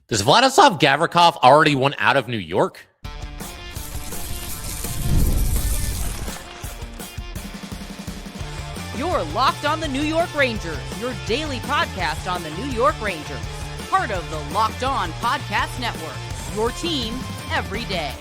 Does Vladislav Gavrikov already want out of New York? You're Locked on the New York Rangers, your daily podcast on the New York Rangers. Part of the Locked On Podcast Network, your team every day.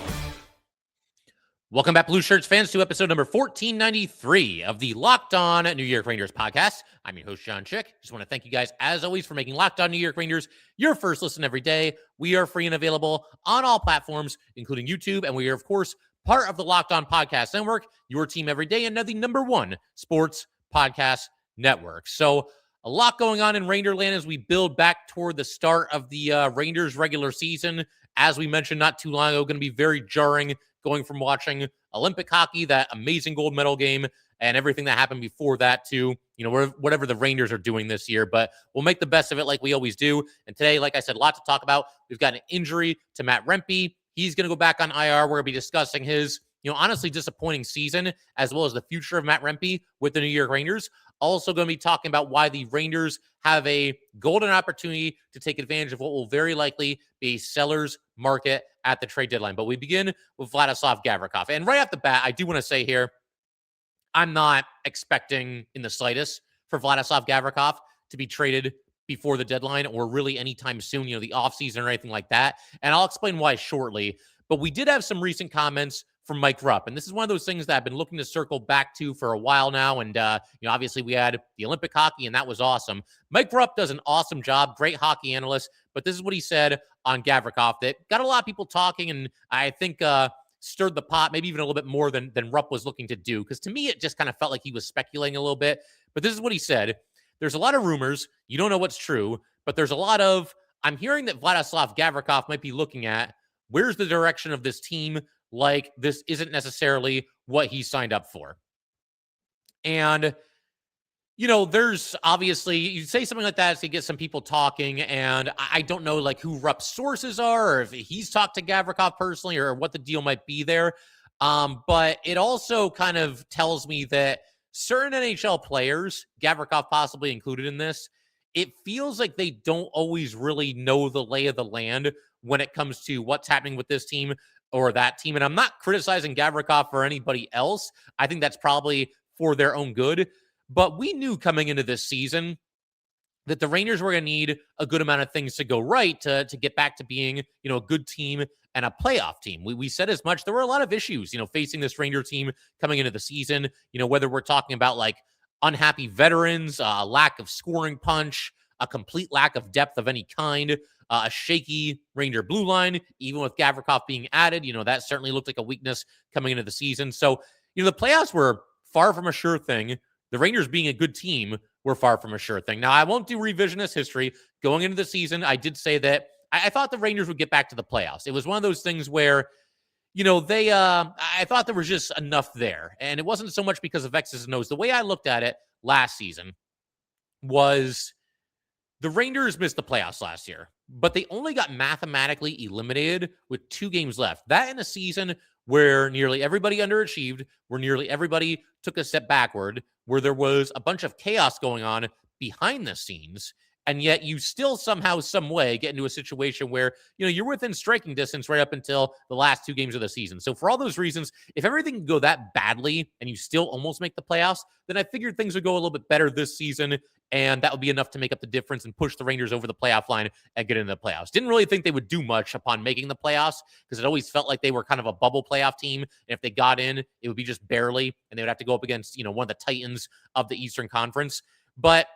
Welcome back, Blue Shirts fans, to episode number 1493 of the Locked On New York Rangers podcast. I'm your host, John Chick. Just want to thank you guys, as always, for making Locked On New York Rangers your first listen every day. We are free and available on all platforms, including YouTube, and we are, of course, part of the Locked On Podcast Network, your team every day, and now the number one sports podcast network. So a lot going on in Rangerland as we build back toward the start of the Rangers regular season. As we mentioned not too long ago, going to be very jarring going from watching Olympic hockey, that amazing gold medal game, and everything that happened before that to, whatever the Rangers are doing this year. But we'll make the best of it like we always do. And today, like I said, a lot to talk about. We've got an injury to Matt Rempe. He's going to go back on IR. We're going to be discussing his, honestly disappointing season, as well as the future of Matt Rempe with the New York Rangers. Also going to be talking about why the Rangers have a golden opportunity to take advantage of what will very likely be a seller's market at the trade deadline. But we begin with Vladislav Gavrikov. And right off the bat, I do want to say here, I'm not expecting in the slightest for Vladislav Gavrikov to be traded before the deadline or really anytime soon, the offseason or anything like that. And I'll explain why shortly. But we did have some recent comments from Mike Rupp. And this is one of those things that I've been looking to circle back to for a while now. And, obviously we had the Olympic hockey and that was awesome. Mike Rupp does an awesome job, great hockey analyst, but this is what he said on Gavrikov that got a lot of people talking. And I think, stirred the pot, maybe even a little bit more than Rupp was looking to do. Because to me, it just kind of felt like he was speculating a little bit. But this is what he said. There's a lot of rumors. You don't know what's true. But there's a lot of, I'm hearing that Vladislav Gavrikov might be looking at, where's the direction of this team? Like, this isn't necessarily what he signed up for. And, there's obviously, you say something like that to get some people talking, and I don't know, like, who Rupp's sources are, or if he's talked to Gavrikov personally, or what the deal might be there. But it also kind of tells me that certain NHL players, Gavrikov possibly included in this, it feels like they don't always really know the lay of the land when it comes to what's happening with this team or that team. And I'm not criticizing Gavrikov or anybody else. I think that's probably for their own good. But we knew coming into this season that the Rangers were going to need a good amount of things to go right to get back to being, a good team and a playoff team. We said as much. There were a lot of issues, facing this Ranger team coming into the season, whether we're talking about like unhappy veterans, a lack of scoring punch, a complete lack of depth of any kind, a shaky Ranger blue line, even with Gavrikov being added, that certainly looked like a weakness coming into the season. So, the playoffs were far from a sure thing. The Rangers being a good team were far from a sure thing. Now, I won't do revisionist history. Going into the season, I did say that I thought the Rangers would get back to the playoffs. It was one of those things where, I thought there was just enough there. And it wasn't so much because of X's and O's. The way I looked at it last season was the Rangers missed the playoffs last year, but they only got mathematically eliminated with 2 games left. That in a season where nearly everybody underachieved, where nearly everybody took a step backward, where there was a bunch of chaos going on behind the scenes, and yet you still somehow, some way get into a situation where, you're within striking distance right up until the last 2 games of the season. So for all those reasons, if everything can go that badly and you still almost make the playoffs, then I figured things would go a little bit better this season, and that would be enough to make up the difference and push the Rangers over the playoff line and get into the playoffs. Didn't really think they would do much upon making the playoffs because it always felt like they were kind of a bubble playoff team. And if they got in, it would be just barely, and they would have to go up against, one of the titans of the Eastern Conference. But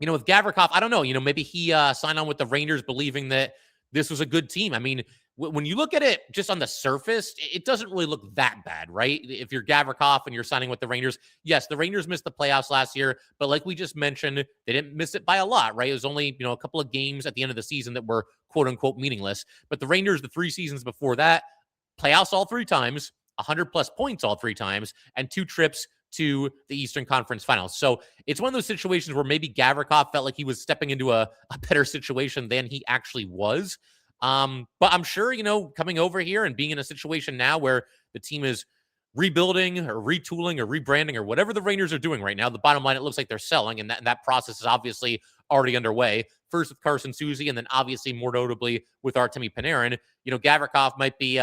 with Gavrikov, I don't know, maybe he signed on with the Rangers believing that this was a good team. I mean, when you look at it just on the surface, it doesn't really look that bad, right? If you're Gavrikov and you're signing with the Rangers, yes, the Rangers missed the playoffs last year, but like we just mentioned, they didn't miss it by a lot, right? It was only, a couple of games at the end of the season that were quote unquote meaningless. But the Rangers, the 3 seasons before that, playoffs all 3 times, 100 plus points all 3 times, and 2 trips to the Eastern Conference Finals. So it's one of those situations where maybe Gavrikov felt like he was stepping into a better situation than he actually was. But I'm sure, coming over here and being in a situation now where the team is rebuilding or retooling or rebranding or whatever the Rangers are doing right now. The bottom line, it looks like they're selling, and that process is obviously already underway. First with Carson Soucy, and then obviously more notably with Artemi Panarin. Gavrikov might be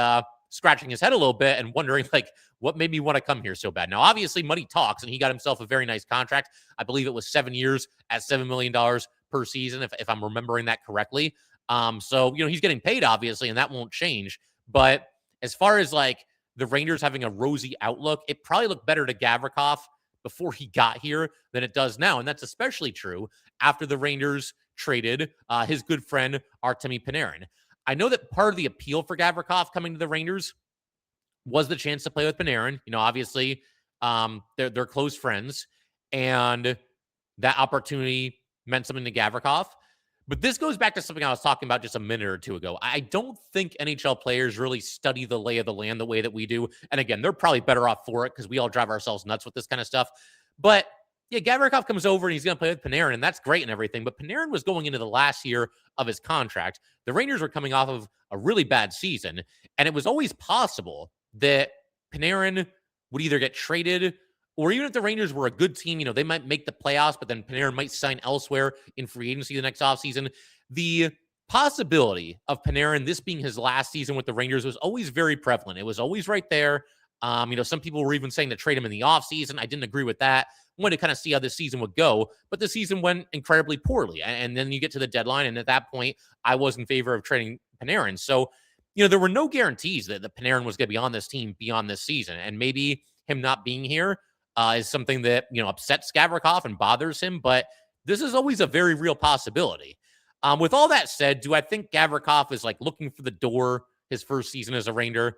scratching his head a little bit and wondering, like, what made me want to come here so bad? Now, obviously, money talks, and he got himself a very nice contract. I believe it was 7 years at $7 million per season, if I'm remembering that correctly. So, he's getting paid, obviously, and that won't change. But as far as, like, the Rangers having a rosy outlook, it probably looked better to Gavrikov before he got here than it does now. And that's especially true after the Rangers traded his good friend Artemi Panarin. I know that part of the appeal for Gavrikov coming to the Rangers was the chance to play with Panarin. Obviously, they're close friends, and that opportunity meant something to Gavrikov. But this goes back to something I was talking about just a minute or two ago. I don't think NHL players really study the lay of the land the way that we do. And again, they're probably better off for it because we all drive ourselves nuts with this kind of stuff. But yeah, Gavrikov comes over and he's going to play with Panarin, and that's great and everything. But Panarin was going into the last year of his contract. The Rangers were coming off of a really bad season, and it was always possible that Panarin would either get traded, or even if the Rangers were a good team, they might make the playoffs, but then Panarin might sign elsewhere in free agency the next offseason. The possibility of Panarin, this being his last season with the Rangers, was always very prevalent. It was always right there. Some people were even saying to trade him in the offseason. I didn't agree with that. I wanted to kind of see how this season would go, but the season went incredibly poorly. And then you get to the deadline, and at that point, I was in favor of trading Panarin. So, there were no guarantees that the Panarin was going to be on this team beyond this season. And maybe him not being here is something that, upsets Gavrikov and bothers him, but this is always a very real possibility. With all that said, do I think Gavrikov is like looking for the door his first season as a Ranger?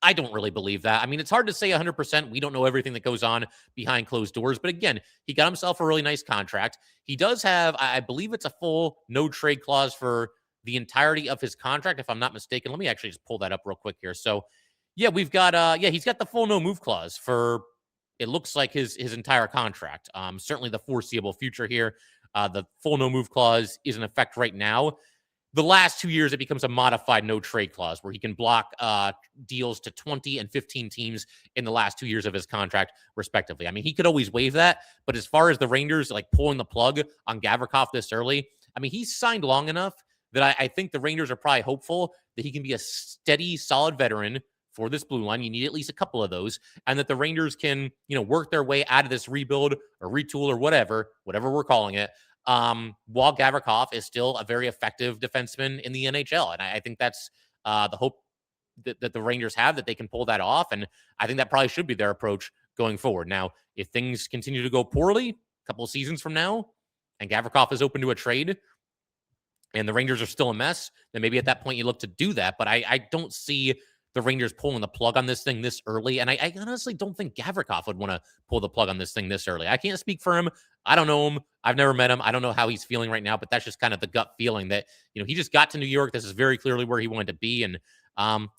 I don't really believe that. I mean, it's hard to say 100%. We don't know everything that goes on behind closed doors. But again, he got himself a really nice contract. He does have, I believe it's a full no trade clause for the entirety of his contract, if I'm not mistaken. Let me actually just pull that up real quick here. So, yeah, we've got, he's got the full no move clause for, it looks like his entire contract. Certainly the foreseeable future here. The full no move clause is in effect right now. The last 2 years, it becomes a modified no trade clause where he can block deals to 20 and 15 teams in the last 2 years of his contract, respectively. I mean, he could always waive that, but as far as the Rangers like pulling the plug on Gavrikov this early, I mean, he's signed long enough that I think the Rangers are probably hopeful that he can be a steady, solid veteran for this blue line. You need at least a couple of those, and that the Rangers can, work their way out of this rebuild or retool or whatever we're calling it, while Gavrikov is still a very effective defenseman in the NHL. And I think that's the hope that the Rangers have, that they can pull that off. And I think that probably should be their approach going forward. Now, if things continue to go poorly a couple of seasons from now, and Gavrikov is open to a trade, and the Rangers are still a mess, then maybe at that point you look to do that. But I don't see the Rangers pulling the plug on this thing this early. And I honestly don't think Gavrikov would want to pull the plug on this thing this early. I can't speak for him. I don't know him. I've never met him. I don't know how he's feeling right now, but that's just kind of the gut feeling that, he just got to New York. This is very clearly where he wanted to be. And,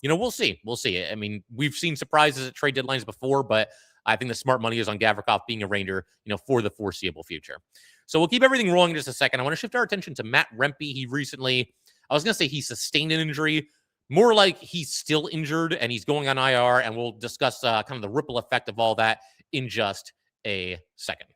we'll see. We'll see. I mean, we've seen surprises at trade deadlines before, but I think the smart money is on Gavrikov being a Ranger, for the foreseeable future. So we'll keep everything rolling in just a second. I want to shift our attention to Matt Rempe. He recently, I was going to say he sustained an injury, more like he's still injured and he's going on IR, and we'll discuss kind of the ripple effect of all that in just a second.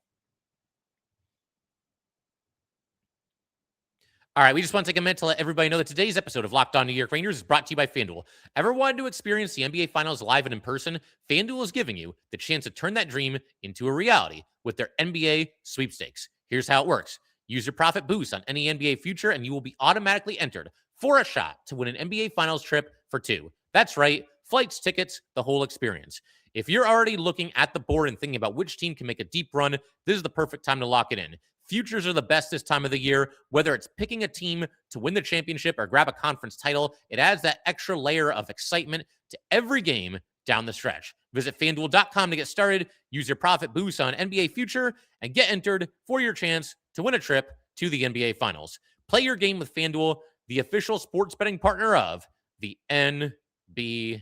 All right, we just want to take a minute to let everybody know that today's episode of Locked On New York Rangers is brought to you by FanDuel. Ever wanted to experience the NBA Finals live and in person? FanDuel is giving you the chance to turn that dream into a reality with their NBA sweepstakes. Here's how it works. Use your profit boost on any NBA future, and you will be automatically entered for a shot to win an NBA Finals trip for two. That's right, flights, tickets, the whole experience. If you're already looking at the board and thinking about which team can make a deep run, this is the perfect time to lock it in. Futures are the best this time of the year. Whether it's picking a team to win the championship or grab a conference title, it adds that extra layer of excitement to every game down the stretch. Visit FanDuel.com to get started. Use your profit boost on NBA Future and get entered for your chance to win a trip to the NBA Finals. Play your game with FanDuel, the official sports betting partner of the NBA.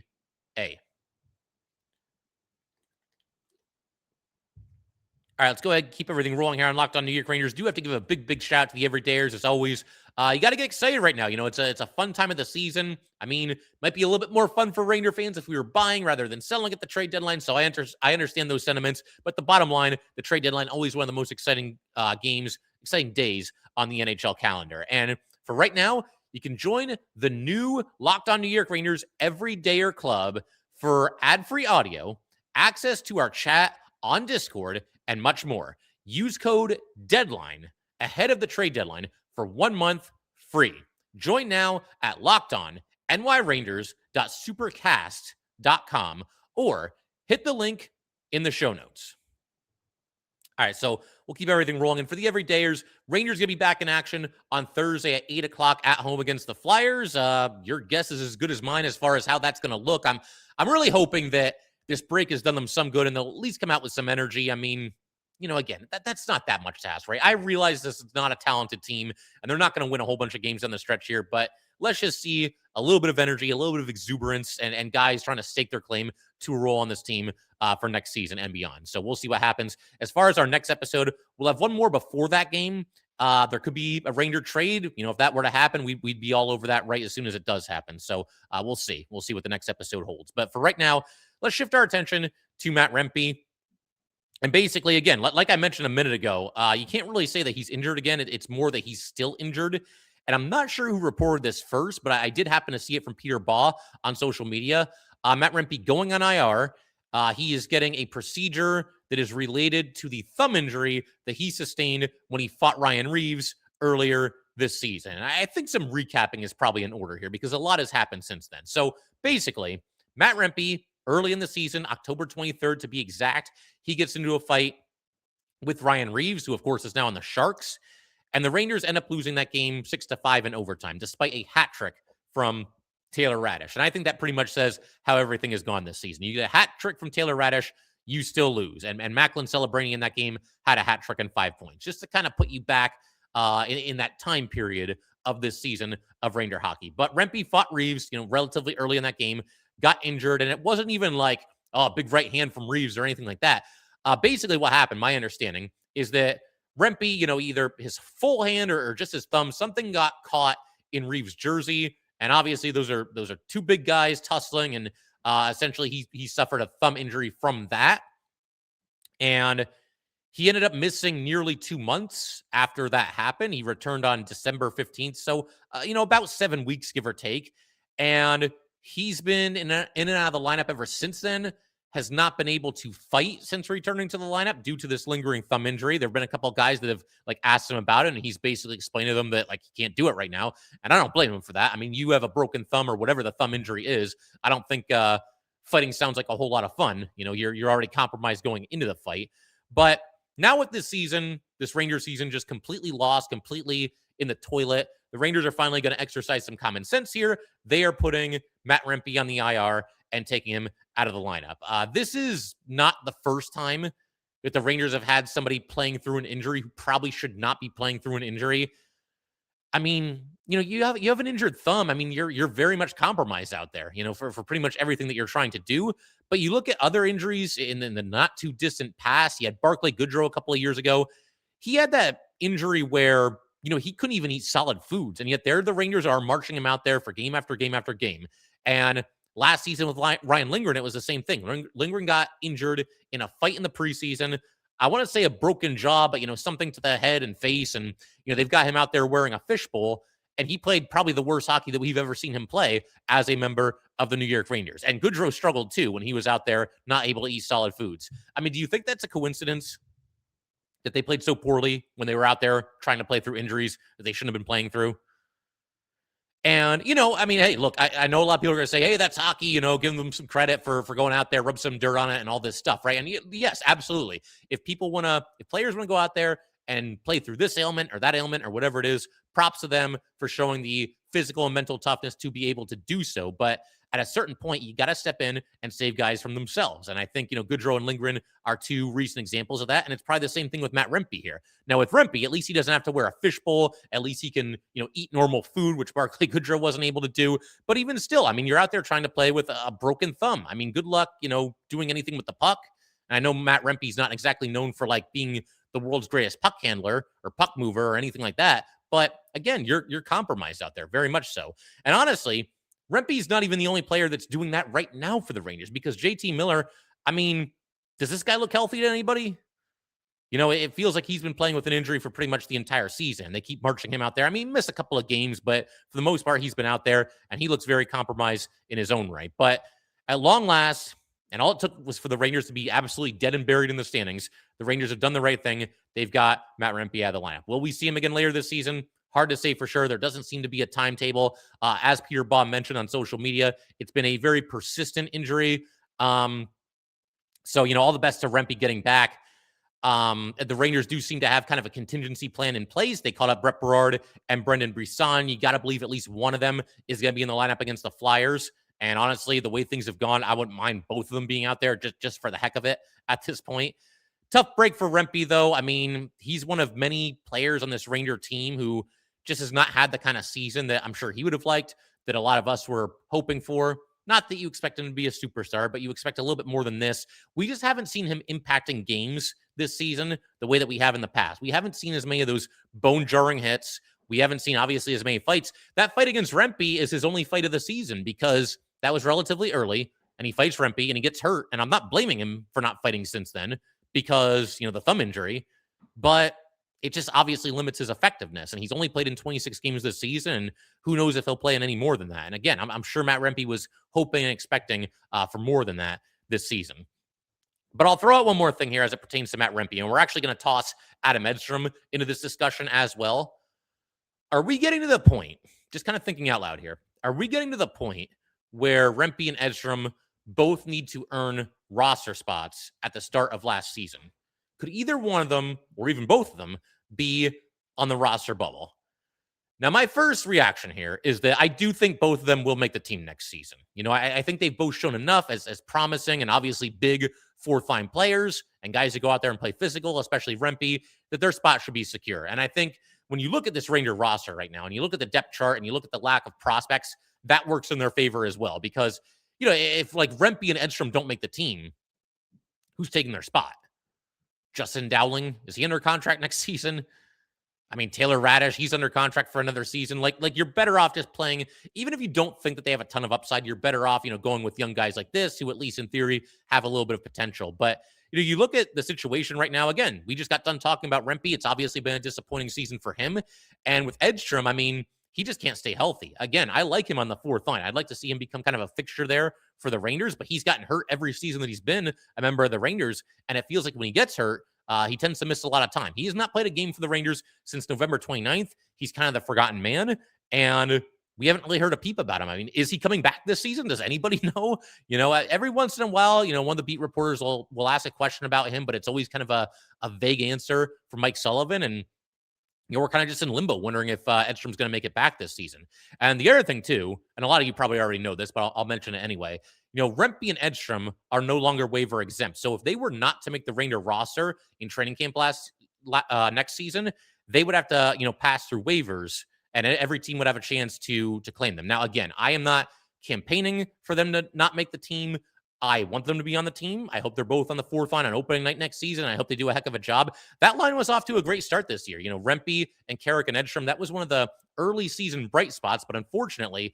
All right, let's go ahead and keep everything rolling here on Locked On New York Rangers. Do have to give a big shout out to the everydayers, as always, You got to get excited right now. It's a fun time of the season. I mean, might be a little bit more fun for Ranger fans if we were buying rather than selling at the trade deadline. So I understand those sentiments. But the bottom line, the trade deadline, always one of the most exciting exciting days on the NHL calendar. And for right now, you can join the new Locked On New York Rangers Everydayer Club for ad-free audio, access to our chat on Discord, and much more. Use code DEADLINE ahead of the trade deadline for 1 month free. Join now at LockedOnNYRangers.supercast.com or hit the link in the show notes. All right, so we'll keep everything rolling. And for the everydayers, Rangers going to be back in action on Thursday at 8 o'clock at home against the Flyers. Your guess is as good as mine as far as how that's going to look. I'm really hoping that this break has done them some good and they'll at least come out with some energy. I mean, again, that's not that much to ask, right? I realize this is not a talented team, and they're not going to win a whole bunch of games on the stretch here, but let's just see a little bit of energy, a little bit of exuberance, and guys trying to stake their claim to a role on this team for next season and beyond. So we'll see what happens. As far as our next episode, we'll have one more before that game. There could be a Ranger trade. If that were to happen, we'd be all over that right as soon as it does happen. So we'll see. We'll see what the next episode holds. But for right now, let's shift our attention to Matt Rempe. And basically, again, like I mentioned a minute ago, you can't really say that he's injured again. It's more that he's still injured. And I'm not sure who reported this first, but I did happen to see it from Peter Baugh on social media. Matt Rempe going on IR. He is getting a procedure that is related to the thumb injury that he sustained when he fought Ryan Reaves earlier this season. And I think some recapping is probably in order here because a lot has happened since then. So basically, Matt Rempe, early in the season, October 23rd to be exact, he gets into a fight with Ryan Reaves, who, of course, is now on the Sharks. And the Rangers end up losing that game 6-5 in overtime, despite a hat trick from Taylor Radish. And I think that pretty much says how everything has gone this season. You get a hat trick from Taylor Radish, you still lose. And Macklin Celebrani in that game had a hat trick and 5 points, just to kind of put you back in that time period of this season of Ranger hockey. But Rempe fought Reaves, relatively early in that game, got injured, and it wasn't even like, big right hand from Reaves or anything like that. Basically what happened, my understanding, is that Rempe, either his full hand or just his thumb, something got caught in Reaves' jersey. And obviously those are two big guys tussling, and essentially he suffered a thumb injury from that. And he ended up missing nearly 2 months after that happened. He returned on December 15th. So, about 7 weeks, give or take. And he's been in and out of the lineup ever since then, has not been able to fight since returning to the lineup due to this lingering thumb injury. There have been a couple of guys that have asked him about it, and he's basically explained to them that he can't do it right now. And I don't blame him for that. I mean, you have a broken thumb or whatever the thumb injury is. I don't think fighting sounds like a whole lot of fun. You're already compromised going into the fight. But now with this season, this Rangers season just completely lost, completely in the toilet, the Rangers are finally going to exercise some common sense here. They are putting Matt Rempe on the IR and taking him out of the lineup. This is not the first time that the Rangers have had somebody playing through an injury who probably should not be playing through an injury. I mean, you have an injured thumb. I mean, you're very much compromised out there, for pretty much everything that you're trying to do. But you look at other injuries in the not too distant past. You had Barclay Goodrow a couple of years ago. He had that injury where he couldn't even eat solid foods, and yet the Rangers are marching him out there for game after game after game. And last season with Ryan Lindgren, it was the same thing. Lindgren got injured in a fight in the preseason. I want to say a broken jaw, but, something to the head and face. And, they've got him out there wearing a fishbowl. And he played probably the worst hockey that we've ever seen him play as a member of the New York Rangers. And Goodrow struggled, too, when he was out there not able to eat solid foods. I mean, do you think that's a coincidence that they played so poorly when they were out there trying to play through injuries that they shouldn't have been playing through? And, I mean, hey, look, I know a lot of people are going to say, hey, that's hockey, give them some credit for going out there, rub some dirt on it and all this stuff, right? And yes, absolutely. If players want to go out there and play through this ailment or that ailment or whatever it is, props to them for showing the physical and mental toughness to be able to do so. But at a certain point, you got to step in and save guys from themselves. And I think, Goodrow and Lindgren are two recent examples of that. And it's probably the same thing with Matt Rempe here. Now, with Rempe, at least he doesn't have to wear a fishbowl. At least he can, eat normal food, which Barclay Goodrow wasn't able to do. But even still, I mean, you're out there trying to play with a broken thumb. I mean, good luck, doing anything with the puck. And I know Matt Rempe's not exactly known for being the world's greatest puck handler or puck mover or anything like that. But again, you're compromised out there, very much so. And honestly, Rempe's not even the only player that's doing that right now for the Rangers, because JT Miller, I mean, does this guy look healthy to anybody? It feels like he's been playing with an injury for pretty much the entire season. They keep marching him out there. I mean, he missed a couple of games, but for the most part, he's been out there, and he looks very compromised in his own right. But at long last, and all it took was for the Rangers to be absolutely dead and buried in the standings, the Rangers have done the right thing. They've got Matt Rempe out of the lineup. Will we see him again later this season? Hard to say for sure. There doesn't seem to be a timetable. As Peter Baum mentioned on social media, it's been a very persistent injury. So, all the best to Rempe getting back. The Rangers do seem to have kind of a contingency plan in place. They called up Brett Berard and Brendan Brisson. You got to believe at least one of them is going to be in the lineup against the Flyers. And honestly, the way things have gone, I wouldn't mind both of them being out there just for the heck of it at this point. Tough break for Rempe, though. I mean, he's one of many players on this Ranger team who just has not had the kind of season that I'm sure he would have liked, that a lot of us were hoping for. Not that you expect him to be a superstar, but you expect a little bit more than this. We just haven't seen him impacting games this season the way that we have in the past. We haven't seen as many of those bone-jarring hits. We haven't seen, obviously, as many fights. That fight against Rempe is his only fight of the season because that was relatively early, and he fights Rempe, and he gets hurt. And I'm not blaming him for not fighting since then because, the thumb injury. But it just obviously limits his effectiveness. And he's only played in 26 games this season. And who knows if he'll play in any more than that. And again, I'm sure Matt Rempe was hoping and expecting for more than that this season. But I'll throw out one more thing here as it pertains to Matt Rempe. And we're actually going to toss Adam Edstrom into this discussion as well. Are we getting to the point, just kind of thinking out loud here, are we getting to the point where Rempe and Edstrom both need to earn roster spots at the start of last season? Could either one of them, or even both of them, be on the roster bubble? Now, my first reaction here is that I do think both of them will make the team next season. I think they've both shown enough as promising and obviously big fourth-line players and guys that go out there and play physical, especially Rempe, that their spot should be secure. And I think when you look at this Ranger roster right now and you look at the depth chart and you look at the lack of prospects, that works in their favor as well. Because, if like Rempe and Edstrom don't make the team, who's taking their spot? Justin Dowling, is he under contract next season? I mean, Taylor Radish, he's under contract for another season. Like you're better off just playing, even if you don't think that they have a ton of upside, you're better off, going with young guys like this who at least in theory have a little bit of potential. But, you look at the situation right now, again, we just got done talking about Rempe. It's obviously been a disappointing season for him. And with Edstrom, I mean, he just can't stay healthy. Again, I like him on the fourth line. I'd like to see him become kind of a fixture there for the Rangers, but he's gotten hurt every season that he's been a member of the Rangers. And it feels like when he gets hurt, he tends to miss a lot of time. He has not played a game for the Rangers since November 29th. He's kind of the forgotten man, and we haven't really heard a peep about him. I mean, is he coming back this season? Does anybody know? Every once in a while, one of the beat reporters will ask a question about him, but it's always kind of a vague answer from Mike Sullivan, and we're kind of just in limbo, wondering if Edstrom's going to make it back this season. And the other thing, too, and a lot of you probably already know this, but I'll mention it anyway. Rempe and Edstrom are no longer waiver exempt. So if they were not to make the Ranger roster in training camp next season, they would have to, pass through waivers, and every team would have a chance to claim them. Now, again, I am not campaigning for them to not make the team. I want them to be on the team. I hope they're both on the fourth line on opening night next season. I hope they do a heck of a job. That line was off to a great start this year. Rempe and Carrick and Edstrom, that was one of the early season bright spots. But unfortunately,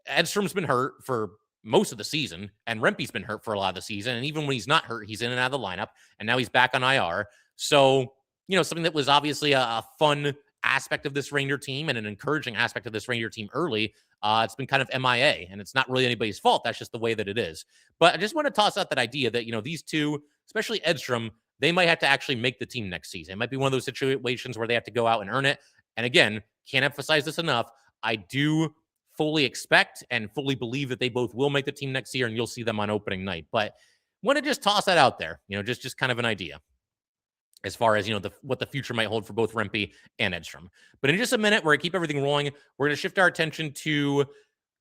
Edstrom's been hurt for most of the season, and Rempe's been hurt for a lot of the season. And even when he's not hurt, he's in and out of the lineup. And now he's back on IR. So, something that was obviously a fun aspect of this Ranger team and an encouraging aspect of this Ranger team early, it's been kind of MIA, and it's not really anybody's fault. That's just the way that it is. But I just want to toss out that idea that, these two, especially Edstrom, they might have to actually make the team next season. It might be one of those situations where they have to go out and earn it. And again, can't emphasize this enough. I do fully expect and fully believe that they both will make the team next year, and you'll see them on opening night. But want to just toss that out there, just kind of an idea as far as, what the future might hold for both Rempe and Edstrom. But in just a minute, we're going to keep everything rolling. We're going to shift our attention to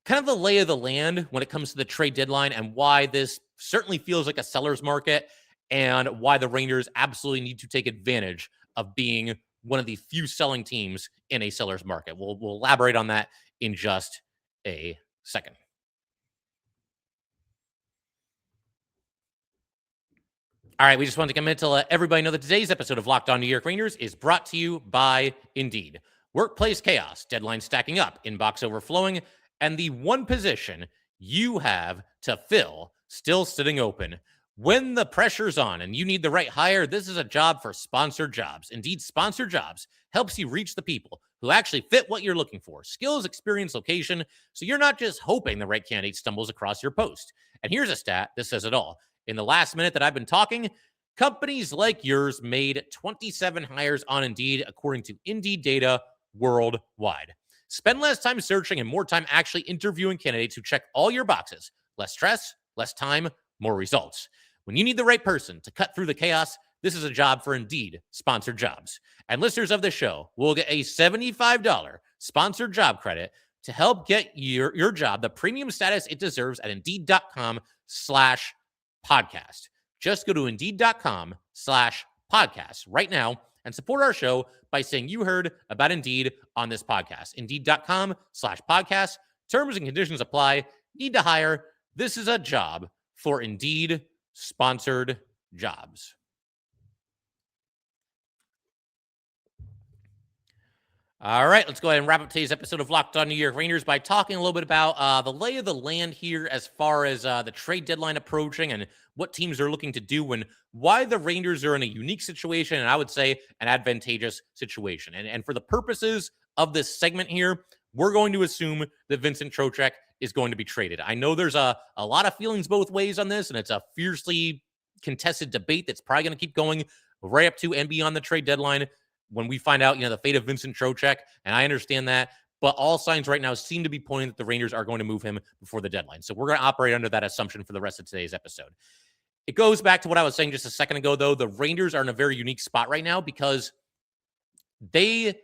kind of the lay of the land when it comes to the trade deadline and why this certainly feels like a seller's market and why the Rangers absolutely need to take advantage of being one of the few selling teams in a seller's market. We'll elaborate on that in just a second. All right, we just wanted to come in to let everybody know that today's episode of Locked On New York Rangers is brought to you by Indeed. Workplace chaos, deadlines stacking up, inbox overflowing, and the one position you have to fill still sitting open. When the pressure's on and you need the right hire, this is a job for sponsored jobs. Indeed, sponsored jobs helps you reach the people who actually fit what you're looking for. Skills, experience, location, so you're not just hoping the right candidate stumbles across your post. And here's a stat that says it all. In the last minute that I've been talking, companies like yours made 27 hires on Indeed, according to Indeed data worldwide. Spend less time searching and more time actually interviewing candidates who check all your boxes. Less stress, less time, more results. When you need the right person to cut through the chaos, this is a job for Indeed sponsored jobs. And listeners of the show will get a $75 sponsored job credit to help get your job the premium status it deserves at Indeed.com/podcast. Just go to Indeed.com/podcast right now and support our show by saying you heard about Indeed on this podcast. Indeed.com/podcast. Terms and conditions apply. Need to hire. This is a job for Indeed sponsored jobs. All right, let's go ahead and wrap up today's episode of Locked On New York Rangers by talking a little bit about the lay of the land here as far as the trade deadline approaching and what teams are looking to do and why the Rangers are in a unique situation and I would say an advantageous situation. And for the purposes of this segment here, we're going to assume that Vincent Trocheck is going to be traded. I know there's a lot of feelings both ways on this, and it's a fiercely contested debate that's probably going to keep going right up to and beyond the trade deadline when we find out, the fate of Vincent Trocheck, and I understand that, but all signs right now seem to be pointing that the Rangers are going to move him before the deadline. So we're going to operate under that assumption for the rest of today's episode. It goes back to what I was saying just a second ago, though. The Rangers are in a very unique spot right now because they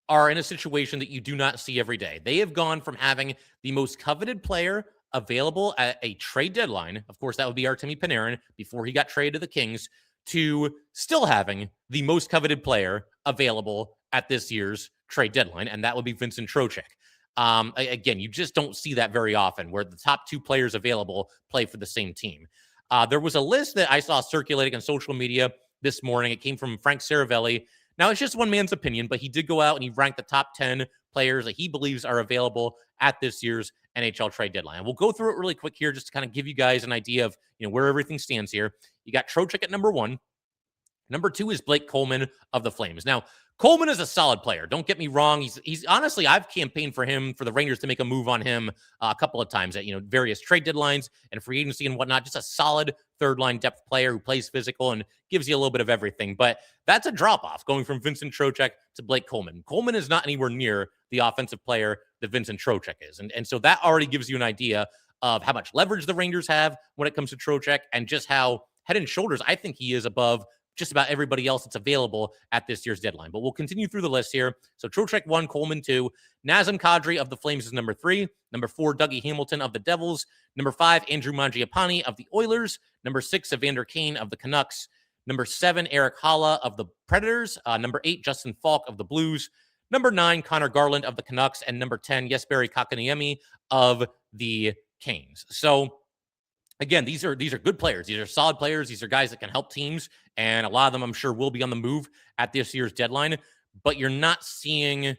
are in a situation that you do not see every day. They have gone from having the most coveted player available at a trade deadline, of course, that would be Artemi Panarin before he got traded to the Kings, to still having the most coveted player available at this year's trade deadline, and that would be Vincent Trocheck. Again, you just don't see that very often where the top two players available play for the same team. There was a list that I saw circulating on social media this morning. It came from Frank Saravelli. Now, it's just one man's opinion, but he did go out and he ranked the top 10 players that he believes are available at this year's NHL trade deadline. We'll go through it really quick here just to kind of give you guys an idea of where everything stands here. You got Trocheck at number 1. Number 2 is Blake Coleman of the Flames. Now, Coleman is a solid player. Don't get me wrong. He's honestly, I've campaigned for the Rangers to make a move on him a couple of times at, various trade deadlines and free agency and whatnot. Just a solid third line depth player who plays physical and gives you a little bit of everything. But that's a drop off going from Vincent Trocheck to Blake Coleman. Coleman is not anywhere near the offensive player that Vincent Trocheck is. And so that already gives you an idea of how much leverage the Rangers have when it comes to Trocheck and just how head and shoulders I think he is above just about everybody else that's available at this year's deadline. But we'll continue through the list here. So Trocheck 1, Coleman 2, Nazem Kadri of the Flames is number 3, number 4, Dougie Hamilton of the Devils, number 5, Andrew Mangiapane of the Oilers, number 6, Evander Kane of the Canucks, number 7, Eric Haula of the Predators, number 8, Justin Falk of the Blues, number 9, Connor Garland of the Canucks, and number 10, Jesperi Kotkaniemi of the Canes. So again, these are good players. These are solid players. These are guys that can help teams, and a lot of them, I'm sure, will be on the move at this year's deadline. But you're not seeing,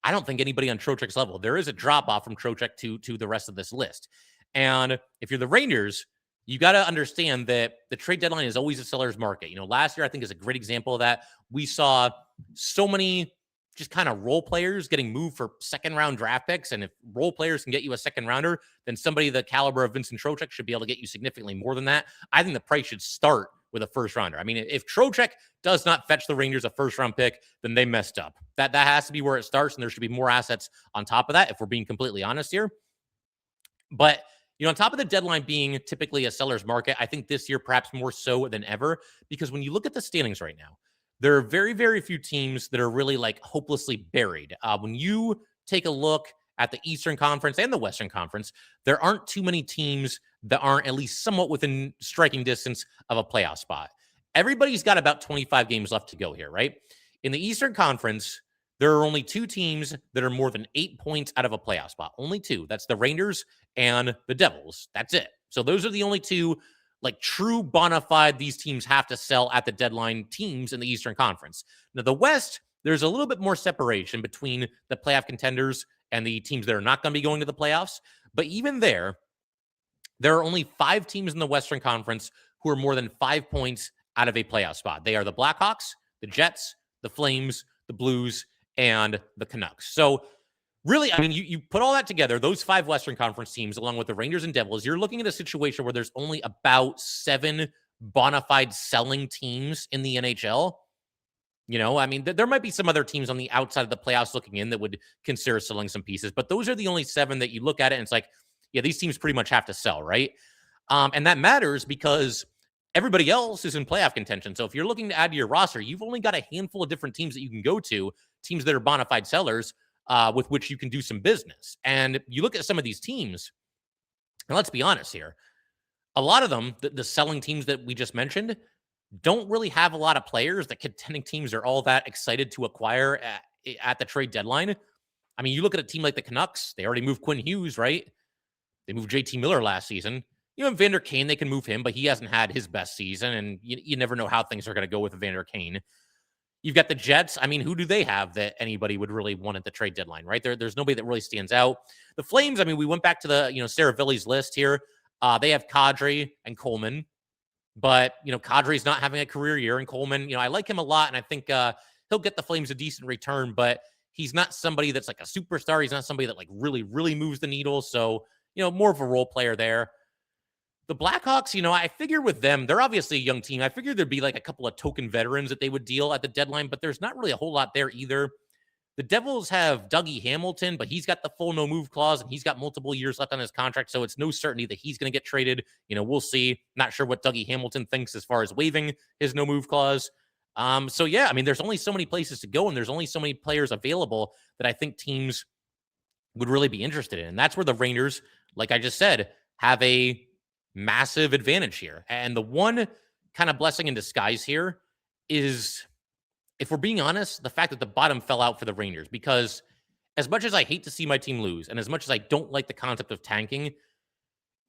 I don't think, anybody on Trocheck's level. There is a drop-off from Trocheck to the rest of this list. And if you're the Rangers, you got to understand that the trade deadline is always a seller's market. Last year, I think, is a great example of that. We saw so many just kind of role players getting moved for second-round draft picks. And if role players can get you a second-rounder, then somebody the caliber of Vincent Trocheck should be able to get you significantly more than that. I think the price should start with a first-rounder. I mean, if Trocheck does not fetch the Rangers a first-round pick, then they messed up. That has to be where it starts, and there should be more assets on top of that, if we're being completely honest here. But, on top of the deadline being typically a seller's market, I think this year perhaps more so than ever, because when you look at the standings right now, there are very, very few teams that are really hopelessly buried. When you take a look at the Eastern Conference and the Western Conference, there aren't too many teams that aren't at least somewhat within striking distance of a playoff spot. Everybody's got about 25 games left to go here, right? In the Eastern Conference, there are only 2 teams that are more than 8 points out of a playoff spot. Only 2. That's the Rangers and the Devils. That's it. So those are the only 2 like true bona fide, these teams have to sell at the deadline teams in the Eastern Conference. Now, the West, there's a little bit more separation between the playoff contenders and the teams that are not going to be going to the playoffs. But even there are only 5 teams in the Western Conference who are more than 5 points out of a playoff spot. They are the Blackhawks, the Jets, the Flames, the Blues, and the Canucks. So really, I mean, you put all that together, those 5 Western Conference teams, along with the Rangers and Devils, you're looking at a situation where there's only about 7 bona fide selling teams in the NHL. I mean, there might be some other teams on the outside of the playoffs looking in that would consider selling some pieces, but those are the only 7 that you look at it and it's like, yeah, these teams pretty much have to sell, right? And that matters because everybody else is in playoff contention. So if you're looking to add to your roster, you've only got a handful of different teams that you can go to, teams that are bona fide sellers, with which you can do some business. And you look at some of these teams, and let's be honest here, a lot of them, the selling teams that we just mentioned, don't really have a lot of players that contending teams are all that excited to acquire at the trade deadline. I mean, you look at a team like the Canucks, they already moved Quinn Hughes, right? They moved JT Miller last season. Vander Kane, they can move him, but he hasn't had his best season, and you never know how things are going to go with Vander Kane. You've got the Jets. I mean, who do they have that anybody would really want at the trade deadline, right? There's nobody that really stands out. The Flames, I mean, we went back to the, Saravilli's list here. They have Kadri and Coleman, but, Kadri's not having a career year, and Coleman, I like him a lot, and I think he'll get the Flames a decent return, but he's not somebody that's like a superstar. He's not somebody that like really, really moves the needle. So, more of a role player there. The Blackhawks, I figure with them, they're obviously a young team. I figured there'd be like a couple of token veterans that they would deal at the deadline, but there's not really a whole lot there either. The Devils have Dougie Hamilton, but he's got the full no-move clause, and he's got multiple years left on his contract, so it's no certainty that he's going to get traded. We'll see. Not sure what Dougie Hamilton thinks as far as waiving his no-move clause. So, yeah, I mean, there's only so many places to go, and there's only so many players available that I think teams would really be interested in. And that's where the Rangers, like I just said, have a massive advantage here. And the one kind of blessing in disguise here is, if we're being honest, the fact that the bottom fell out for the Rangers, because as much as I hate to see my team lose, and as much as I don't like the concept of tanking,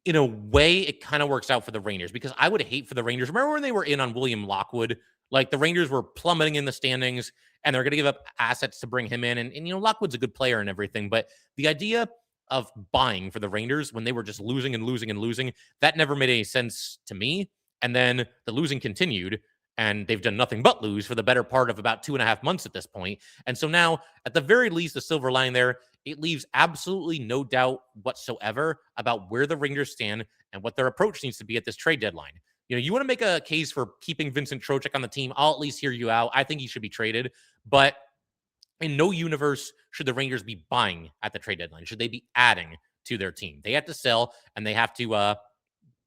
in a way, it kind of works out for the Rangers, because I would hate for the Rangers. Remember when they were in on William Lockwood? Like, the Rangers were plummeting in the standings, and they're going to give up assets to bring him in. And Lockwood's a good player and everything, but the idea of buying for the Rangers when they were just losing and losing and losing, that never made any sense to me. And then the losing continued, and they've done nothing but lose for the better part of about 2.5 months at this point. And so now, at the very least, the silver lining there, it leaves absolutely no doubt whatsoever about where the Rangers stand and what their approach needs to be at this trade deadline. You want to make a case for keeping Vincent Trocheck on the team, I'll at least hear you out. I think he should be traded, but in no universe should the Rangers be buying at the trade deadline. Should they be adding to their team? They have to sell, and they have to,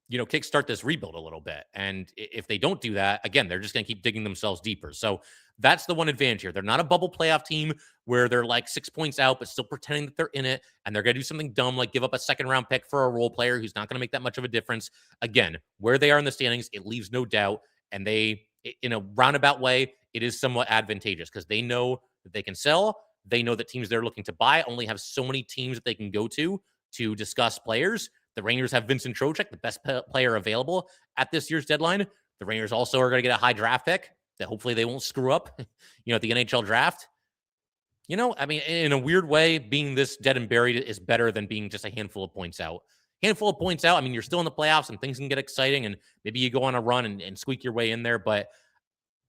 kickstart this rebuild a little bit. And if they don't do that, again, they're just going to keep digging themselves deeper. So that's the one advantage here. They're not a bubble playoff team where they're like 6 points out, but still pretending that they're in it, and they're going to do something dumb like give up a second-round pick for a role player who's not going to make that much of a difference. Again, where they are in the standings, it leaves no doubt, and they, in a roundabout way, it is somewhat advantageous because they know that they can sell. They know that teams they're looking to buy only have so many teams that they can go to discuss players. The Rangers have Vincent Trocheck, the best player available at this year's deadline. The Rangers also are going to get a high draft pick that hopefully they won't screw up, at the NHL draft. I mean, in a weird way, being this dead and buried is better than being just a handful of points out. Handful of points out, I mean, you're still in the playoffs and things can get exciting, and maybe you go on a run and squeak your way in there, but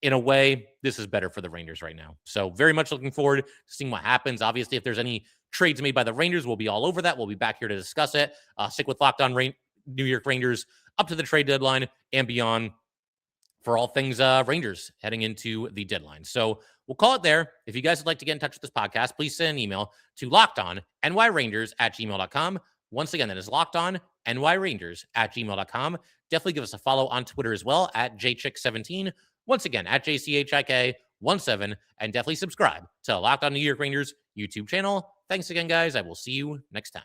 in a way, this is better for the Rangers right now. So very much looking forward to seeing what happens. Obviously, if there's any trades made by the Rangers, we'll be all over that. We'll be back here to discuss it. Stick with Locked On New York Rangers up to the trade deadline and beyond for all things Rangers heading into the deadline. So we'll call it there. If you guys would like to get in touch with this podcast, please send an email to lockedonnyrangers@gmail.com. Once again, that is lockedonnyrangers@gmail.com. Definitely give us a follow on Twitter as well at jchick17. Once again, at JCHIK17, and definitely subscribe to Locked On New York Rangers YouTube channel. Thanks again, guys. I will see you next time.